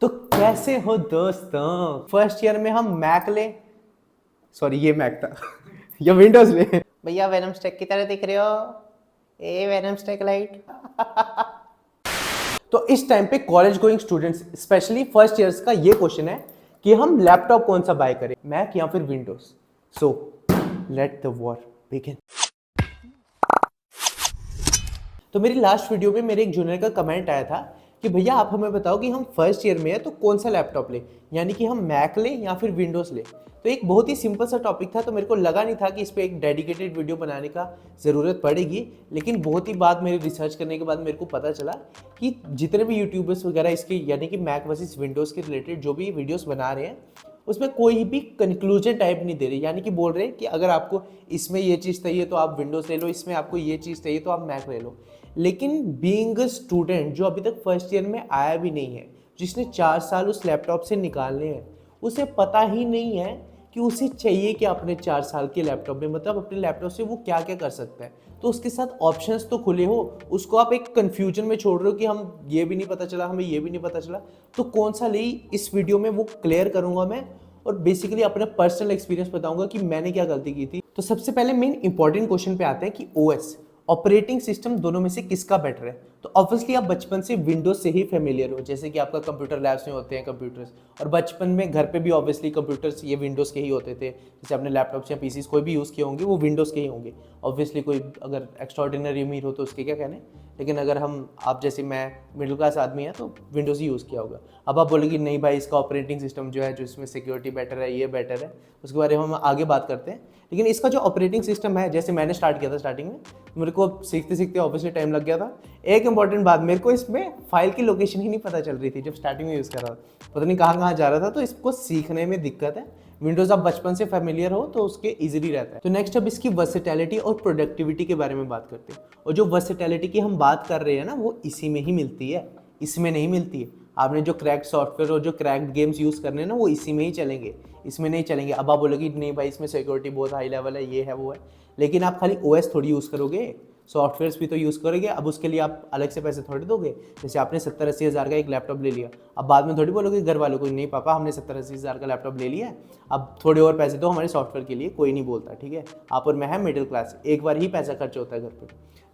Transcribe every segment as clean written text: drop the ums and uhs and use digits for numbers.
तो कैसे हो दोस्तों? फर्स्ट ईयर में हम मैक ले, सॉरी ये मैक था या विंडोज ले। भैया वेनम स्टेक की तरह दिख रहे हो, ए वेनम स्टेक लाइट। तो इस टाइम पे college going students specially first years का ये क्वेश्चन है कि हम लैपटॉप कौन सा बाय करें, मैक या फिर Windows. So let the war begin. तो मेरी लास्ट वीडियो में मेरे एक जूनियर का कमेंट आया था कि भैया आप हमें बताओ कि हम फर्स्ट ईयर में है तो कौन सा लैपटॉप ले, यानी कि हम मैक लें या फिर विंडोज ले। तो एक बहुत ही सिंपल सा टॉपिक था, तो मेरे को लगा नहीं था कि इस पर एक डेडिकेटेड वीडियो बनाने का ज़रूरत पड़ेगी। लेकिन बहुत ही बाद मेरी रिसर्च करने के बाद मेरे को पता चला कि जितने भी यूट्यूबर्स वगैरह इसके यानी कि मैक वर्सेस विंडोज़ के रिलेटेड जो भी वीडियोज़ बना रहे हैं उसमें कोई भी कंक्लूजन टाइप नहीं दे रहे, यानी कि बोल रहे हैं कि अगर आपको इसमें ये चीज़ चाहिए तो आप विंडोज़ ले लो, इसमें आपको ये चीज़ चाहिए तो आप मैक ले लो। लेकिन बीइंग अ स्टूडेंट जो अभी तक फर्स्ट ईयर में आया भी नहीं है, जिसने 4 साल उस लैपटॉप से निकालने हैं, उसे पता ही नहीं है कि उसे चाहिए क्या अपने 4 साल के लैपटॉप में, मतलब अपने लैपटॉप से वो क्या क्या कर सकता है। तो उसके साथ ऑप्शंस तो खुले हो, उसको आप एक कन्फ्यूजन में छोड़ रहे हो कि हम ये भी नहीं पता चला, हमें ये भी नहीं पता चला। तो कौन सा ले, इस वीडियो में वो क्लियर करूंगा मैं, और बेसिकली अपना पर्सनल एक्सपीरियंस बताऊंगा कि मैंने क्या गलती की थी। तो सबसे पहले मेन इंपॉर्टेंट क्वेश्चन पे आते हैं कि ओएस ऑपरेटिंग सिस्टम दोनों में से किसका बेटर है। तो ऑब्वियसली आप बचपन से विंडोज से ही फेमिलियर हो, जैसे कि आपका कंप्यूटर लैब्स में होते हैं कंप्यूटर्स, और बचपन में घर पे भी ऑब्वियसली कंप्यूटर्स ये विंडोज के ही होते थे। जैसे आपने लैपटॉप्स या पीसीज कोई भी यूज़ किए होंगे वो विंडोज के ही होंगे। ऑब्वियसली कोई अगर एक्स्ट्राऑर्डिनरी अमीर हो तो उसके क्या कहने, लेकिन अगर आप जैसे मैं मिडिल क्लास आदमी है तो विंडोज़ ही यूज़ किया होगा। अब आप बोलेंगे नहीं भाई इसका ऑपरेटिंग सिस्टम जो है, जो इसमें सिक्योरिटी बेटर है, ये बेटर है, उसके बारे में हम आगे बात करते हैं। लेकिन इसका जो ऑपरेटिंग सिस्टम है, जैसे मैंने स्टार्ट किया था स्टार्टिंग में, मेरे को सीखते सीखते ऑब्वियसली टाइम लग गया था। एक इंपॉर्टेंट बात, मेरे को इसमें फाइल की लोकेशन ही नहीं पता चल रही थी जब स्टार्टिंग में यूज़ कर रहा था, पता नहीं कहाँ जा रहा था। तो इसको सीखने में दिक्कत है। विंडोज आप बचपन से फेमिलियर हो तो उसके इजीली रहता है। तो नेक्स्ट अब इसकी वर्सेटैलिटी और प्रोडक्टिविटी के बारे में बात करते हैं। और जो वर्सेटैलिटी की हम बात कर रहे हैं ना, वो इसी में ही मिलती है, इसमें नहीं मिलती है। आपने जो क्रैक्ड सॉफ्टवेयर और जो क्रैक्ड गेम्स यूज़ करने हैं ना, वो इसी में ही चलेंगे, इसमें नहीं चलेंगे। अब आप बोलोगे नहीं भाई इसमें सिक्योरिटी बहुत हाई लेवल है, ये है वो है, लेकिन आप खाली ओएस थोड़ी यूज़ करोगे, सॉफ्टवेयर्स भी तो यूज़ करोगे। अब उसके लिए आप अलग से पैसे थोड़ी दोगे। जैसे आपने 70-80 हज़ार का एक लैपटॉप ले लिया, अब बाद में थोड़ी बोलोगे घर वालों को नहीं पापा हमने 70-80 हज़ार का लैपटॉप ले लिया है, अब थोड़े और पैसे दो हमारे सॉफ्टवेयर के लिए। कोई नहीं बोलता, ठीक है। आप और मैं है मिडिल क्लास, एक बार ही पैसा खर्च होता है घर पर।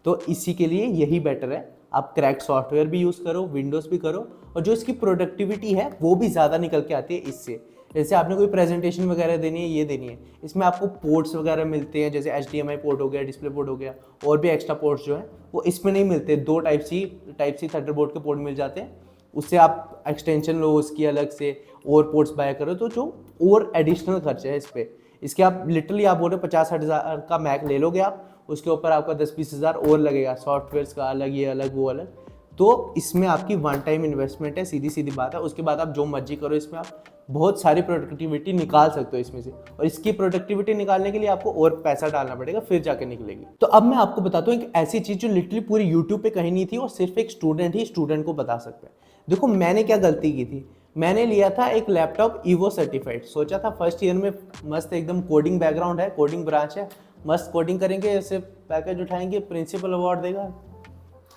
तो इसी के लिए यही बेटर है, आप क्रैक सॉफ्टवेयर भी यूज़ करो, विंडोज़ भी करो, और जो इसकी प्रोडक्टिविटी है वो भी ज़्यादा निकल के आती है इससे। जैसे आपने कोई प्रेजेंटेशन वगैरह देनी है, ये देनी है, इसमें आपको पोर्ट्स वगैरह मिलते हैं, जैसे HDMI पोर्ट हो गया, डिस्प्ले पोर्ट हो गया, और भी एक्स्ट्रा पोर्ट्स जो है वो इसमें नहीं मिलते। 2 टाइप सी थंडरबोल्ट के पोर्ट मिल जाते हैं, उससे आप एक्सटेंशन लो उसकी अलग से, और पोर्ट्स बाय करो। तो जो और एडिशनल खर्च है इस पर, इसके आप लिटरली आप बोल रहे हो 50-60 हज़ार का मैक ले लोगे आप, उसके ऊपर आपका 10-20 हज़ार और लगेगा, सॉफ्टवेयर्स का अलग, ये अलग वो अलग। तो इसमें आपकी वन टाइम इन्वेस्टमेंट है, सीधी सीधी बात है। उसके बाद आप जो मर्जी करो, इसमें आप बहुत सारी प्रोडक्टिविटी निकाल सकते हो इसमें से, और इसकी प्रोडक्टिविटी निकालने के लिए आपको और पैसा डालना पड़ेगा, फिर जाके निकलेगी। तो अब मैं आपको बताता हूँ एक ऐसी चीज़ जो लिटरली पूरी यूट्यूब पे कहीं नहीं थी, और सिर्फ एक स्टूडेंट ही स्टूडेंट को बता सकता है। देखो मैंने क्या गलती की थी, मैंने लिया था एक लैपटॉप ईवो सर्टिफाइड, सोचा था फर्स्ट ईयर में मस्त एकदम कोडिंग बैकग्राउंड है, कोडिंग ब्रांच है, मस्त कोडिंग करेंगे, ऐसे पैकेज उठाएंगे, प्रिंसिपल अवार्ड देगा।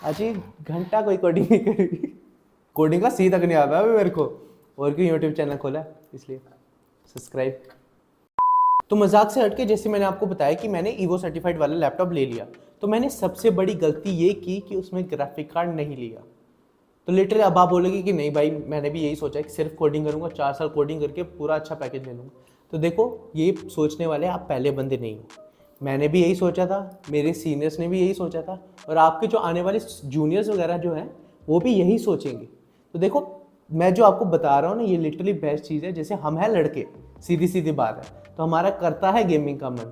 अजी घंटा कोई कोडिंग नहीं करेगी, कोडिंग का सी तक नहीं आता अभी मेरे को, और क्यों यूट्यूब चैनल खोला है इसलिए सब्सक्राइब। तो मजाक से हटके, जैसे मैंने आपको बताया कि मैंने ईवो सर्टिफाइड वाला लैपटॉप ले लिया, तो मैंने सबसे बड़ी गलती ये की कि उसमें ग्राफिक कार्ड नहीं लिया। तो लिटरली अब आप बोलोगे कि नहीं भाई मैंने भी यही सोचा है कि सिर्फ कोडिंग करूंगा, 4 साल कोडिंग करके पूरा अच्छा पैकेज ले लूँगा। तो देखो ये सोचने वाले आप पहले बंदे नहीं हो, मैंने भी यही सोचा था, मेरे सीनियर्स ने भी यही सोचा था, और आपके जो आने वाले जूनियर्स वगैरह जो हैं वो भी यही सोचेंगे। तो देखो मैं जो आपको बता रहा हूँ ना, ये लिटरली बेस्ट चीज़ है। जैसे हम हैं लड़के, सीधी सीधी बात है, तो हमारा करता है गेमिंग का मन।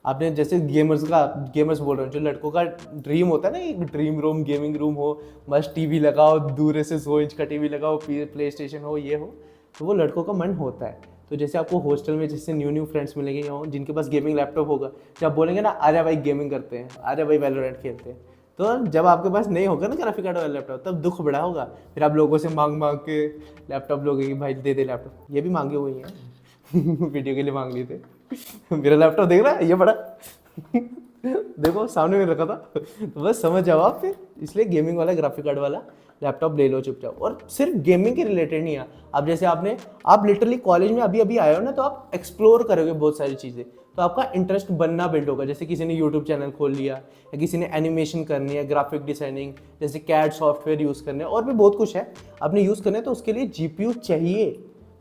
आपने जैसे गेमर्स बोल रहे हो, जो लड़कों का ड्रीम होता है ना, एक ड्रीम रूम, गेमिंग रूम हो, मस्त टीवी लगाओ, दूर से 100 इंच का टीवी लगाओ, प्ले स्टेशन हो, ये हो, तो वो लड़कों का मन होता है। तो जैसे आपको हॉस्टल में जैसे न्यू फ्रेंड्स मिलेंगे या जिनके पास गेमिंग लैपटॉप होगा, जब बोलेंगे ना अरे भाई गेमिंग करते हैं, अरे भाई वैलोरेंट खेलते हैं, तो जब आपके पास नहीं होगा ना ग्राफिक कार्ड वाला लैपटॉप, तब दुख बड़ा होगा। फिर आप लोगों से मांग मांग के लैपटॉप लोगे कि भाई दे दे लैपटॉप, ये भी मांगे हुए हैं वीडियो के लिए मांग लिए थे मेरा लैपटॉप देख रहा है ये बड़ा देखो सामने में रखा था, तो बस समझ जाओ आप। फिर इसलिए गेमिंग वाला ग्राफिक कार्ड वाला लैपटॉप ले लो चुपचाप। और सिर्फ गेमिंग के रिलेटेड नहीं है, अब जैसे आप लिटरली कॉलेज में अभी अभी आए हो ना, तो आप एक्सप्लोर करोगे बहुत सारी चीज़ें, तो आपका इंटरेस्ट बनना बिल्ड होगा। जैसे किसी ने यूट्यूब चैनल खोल लिया, या किसी ने एनिमेशन करनी है, ग्राफिक डिजाइनिंग, जैसे कैड सॉफ्टवेयर यूज़ करने, और भी बहुत कुछ है आपने यूज़ करना है, तो उसके लिए जीपीयू चाहिए,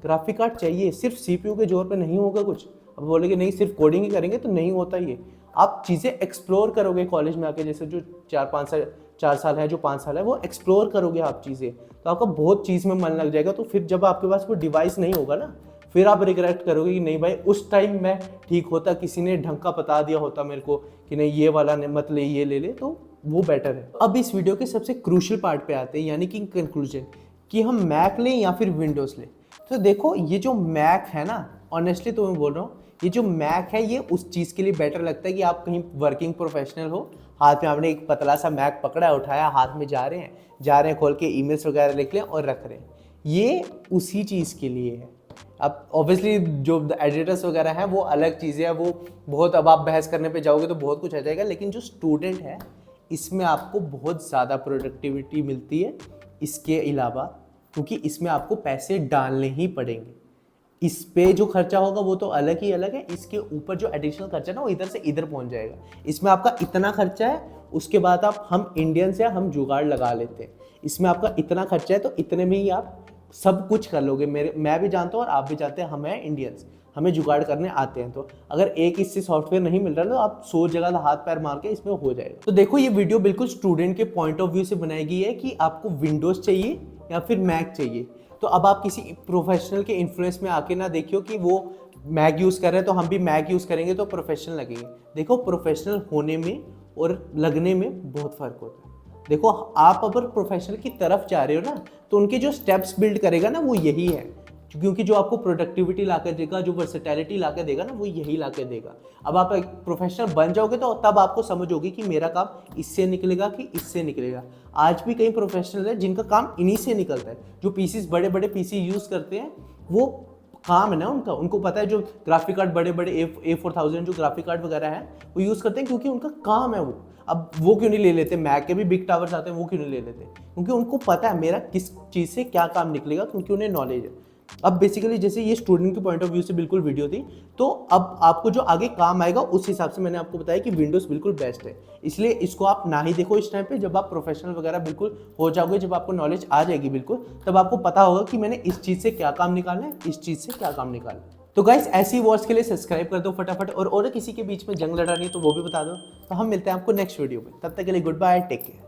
ग्राफिक कार्ड चाहिए। सिर्फ सीपीयू के जोर पे नहीं होगा कुछ। अब बोलेंगे नहीं सिर्फ कोडिंग ही करेंगे, तो नहीं होता ये। आप चीज़ें एक्सप्लोर करोगे कॉलेज में आके, जैसे जो 4 साल है, जो 5 साल है, वो एक्सप्लोर करोगे आप चीज़ें, तो आपका बहुत चीज़ में मन लग जाएगा। तो फिर जब आपके पास कोई डिवाइस नहीं होगा ना, फिर आप रिग्रेट करोगे कि नहीं भाई उस टाइम मैं ठीक होता, किसी ने ढंग का बता दिया होता मेरे को कि नहीं ये वाला मत ले, ये ले ले, तो वो बेटर है। अब इस वीडियो के सबसे क्रूशियल पार्ट पे आते हैं, यानी कि कंक्लूजन, कि हम मैक लें या फिर विंडोज़ लें। तो देखो ये जो मैक है ना, ऑनेस्टली तो मैं बोल रहा हूँ, ये जो मैक है ये उस चीज़ के लिए बेटर लगता है कि आप कहीं वर्किंग प्रोफेशनल हो, हाथ में आपने एक पतला सा मैक पकड़ा, उठाया, हाथ में जा रहे हैं खोल के ईमेल्स वगैरह लिख लें और रख रहे हैं, ये उसी चीज़ के लिए है। अब ऑब्वियसली जो एडिटर्स वगैरह हैं वो अलग चीज़ें हैं, वो बहुत, अब आप बहस करने पे जाओगे तो बहुत कुछ आ जाएगा, लेकिन जो स्टूडेंट है इसमें आपको बहुत ज़्यादा प्रोडक्टिविटी मिलती है इसके अलावा, क्योंकि इसमें आपको पैसे डालने ही पड़ेंगे। इस पे जो खर्चा होगा वो तो अलग ही अलग है, इसके ऊपर जो एडिशनल खर्चा ना वो इधर से इधर पहुंच जाएगा। इसमें आपका इतना खर्चा है, उसके बाद आप, हम इंडियंस हैं, हम जुगाड़ लगा लेते हैं। इसमें आपका इतना खर्चा है तो इतने में ही आप सब कुछ कर लोगे। मैं भी जानता हूँ और आप भी जानते हैं, हम हैं इंडियंस, हमें जुगाड़ करने आते हैं। तो अगर एक इससे सॉफ्टवेयर नहीं मिल रहा तो आप 100 जगह हाथ पैर मार के इसमें हो जाएगा। तो देखो ये वीडियो बिल्कुल स्टूडेंट के पॉइंट ऑफ व्यू से बनाई गई है कि आपको विंडोज़ चाहिए या फिर मैक चाहिए। तो अब आप किसी प्रोफेशनल के इन्फ्लुएंस में आके ना देखियो कि वो मैक यूज़ कर रहे हैं तो हम भी मैक यूज़ करेंगे तो प्रोफेशनल लगेंगे। देखो प्रोफेशनल होने में और लगने में बहुत फ़र्क होता है। देखो आप अगर प्रोफेशनल की तरफ जा रहे हो ना, तो उनके जो स्टेप्स बिल्ड करेगा ना वो यही है, क्योंकि जो आपको प्रोडक्टिविटी ला कर देगा, जो वर्सेटैलिटी ला कर देगा ना, वो यही ला कर देगा। अब आप एक प्रोफेशनल बन जाओगे तो तब आपको समझ होगी कि मेरा काम इससे निकलेगा कि इससे निकलेगा। आज भी कई प्रोफेशनल है जिनका काम इन्हीं से निकलता है। जो पीसीस, बड़े बड़े पीसी यूज़ करते हैं, वो काम है ना उनका, उनको पता है। जो ग्राफिक कार्ड बड़े बड़े A4000 जो ग्राफिक कार्ड वगैरह है वो यूज़ करते हैं, क्योंकि उनका काम है वो। अब वो क्यों नहीं ले लेते, मैक के भी बिग टावर्स आते हैं, वो क्यों नहीं ले लेते? क्योंकि उनको पता है मेरा किस चीज़ से क्या काम निकलेगा, क्योंकि उन्हें नॉलेज है। अब बेसिकली जैसे ये स्टूडेंट के पॉइंट ऑफ व्यू से बिल्कुल वीडियो थी, तो अब आपको जो आगे काम आएगा उस हिसाब से मैंने आपको बताया कि विंडोज़ बिल्कुल बेस्ट है। इसलिए इसको आप ना ही देखो इस टाइम पे, जब आप प्रोफेशनल वगैरह बिल्कुल हो जाओगे, जब आपको नॉलेज आ जाएगी बिल्कुल, तब आपको पता होगा कि मैंने इस चीज़ से क्या काम निकालना है, इस चीज़ से क्या काम निकालना है। तो गाइस ऐसी वॉच के लिए सब्सक्राइब कर दो फटाफट, और किसी के बीच में जंग लड़ानी है तो वो भी बता दो। तो हम मिलते हैं आपको नेक्स्ट वीडियो में, तब तक के लिए गुड बाय, टेक केयर।